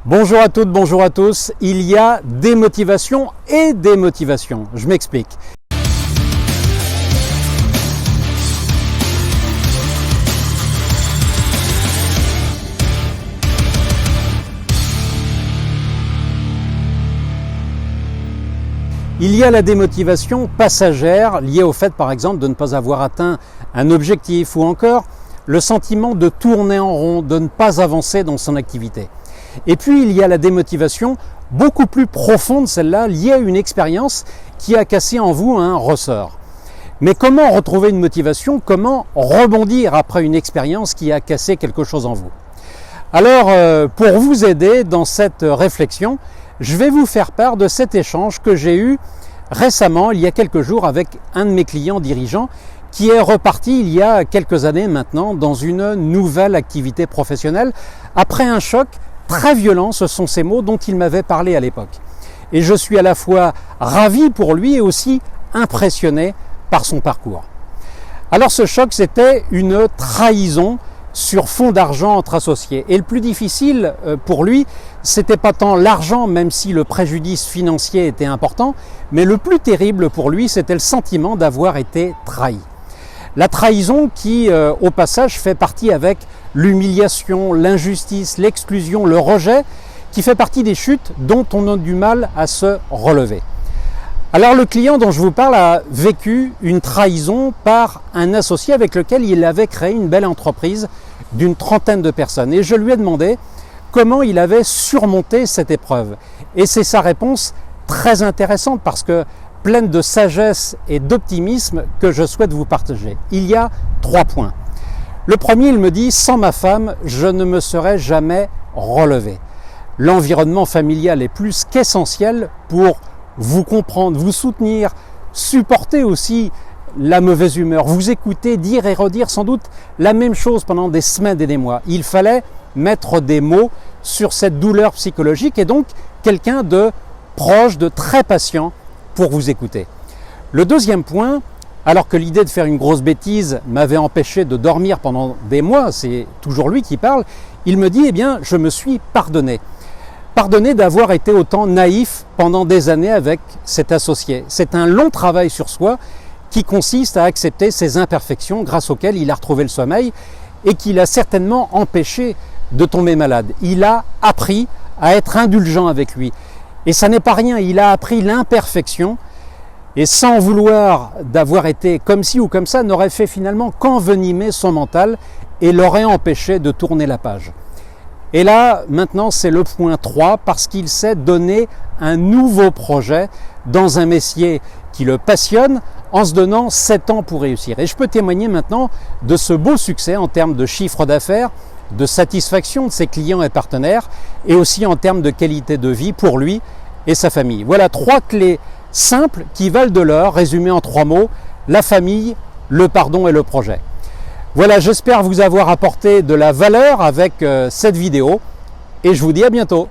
Bonjour à toutes, bonjour à tous. Il y a des motivations et des motivations. Je m'explique. Il y a la démotivation passagère liée au fait, par exemple, de ne pas avoir atteint un objectif ou encore le sentiment de tourner en rond, de ne pas avancer dans son activité. Et puis il y a la démotivation beaucoup plus profonde, celle-là, liée à une expérience qui a cassé en vous un ressort. Mais comment retrouver une motivation? Comment rebondir après une expérience qui a cassé quelque chose en vous? Alors, pour vous aider dans cette réflexion, je vais vous faire part de cet échange que j'ai eu récemment, il y a quelques jours, avec un de mes clients dirigeants qui est reparti il y a quelques années maintenant dans une nouvelle activité professionnelle après un choc très violent, ce sont ces mots dont il m'avait parlé à l'époque. Et je suis à la fois ravi pour lui et aussi impressionné par son parcours. Alors ce choc, c'était une trahison sur fond d'argent entre associés. Et le plus difficile pour lui, c'était pas tant l'argent, même si le préjudice financier était important, mais le plus terrible pour lui, c'était le sentiment d'avoir été trahi. La trahison qui, au passage, fait partie avec l'humiliation, l'injustice, l'exclusion, le rejet, qui fait partie des chutes dont on a du mal à se relever. Alors le client dont je vous parle a vécu une trahison par un associé avec lequel il avait créé une belle entreprise d'une trentaine de personnes. Et je lui ai demandé comment il avait surmonté cette épreuve. Et c'est sa réponse très intéressante parce que pleine de sagesse et d'optimisme que je souhaite vous partager. Il y a 3 points. Le premier, il me dit, sans ma femme, je ne me serais jamais relevé. L'environnement familial est plus qu'essentiel pour vous comprendre, vous soutenir, supporter aussi la mauvaise humeur, vous écouter, dire et redire sans doute la même chose pendant des semaines et des mois. Il fallait mettre des mots sur cette douleur psychologique et donc quelqu'un de proche, de très patient pour vous écouter. Le deuxième point, alors que l'idée de faire une grosse bêtise m'avait empêché de dormir pendant des mois, c'est toujours lui qui parle, il me dit, eh bien, je me suis pardonné. Pardonné d'avoir été autant naïf pendant des années avec cet associé. C'est un long travail sur soi qui consiste à accepter ses imperfections grâce auxquelles il a retrouvé le sommeil et qui l'a certainement empêché de tomber malade. Il a appris à être indulgent avec lui. Et ça n'est pas rien, il a appris l'imperfection et sans vouloir d'avoir été comme ci ou comme ça, n'aurait fait finalement qu'envenimer son mental et l'aurait empêché de tourner la page. Et là, maintenant, c'est le point 3 parce qu'il s'est donné un nouveau projet dans un métier qui le passionne en se donnant 7 ans pour réussir. Et je peux témoigner maintenant de ce beau succès en termes de chiffre d'affaires, de satisfaction de ses clients et partenaires et aussi en termes de qualité de vie pour lui et sa famille. Voilà 3 clés simples qui valent de l'or, résumées en 3 mots, la famille, le pardon et le projet. Voilà, j'espère vous avoir apporté de la valeur avec cette vidéo et je vous dis à bientôt.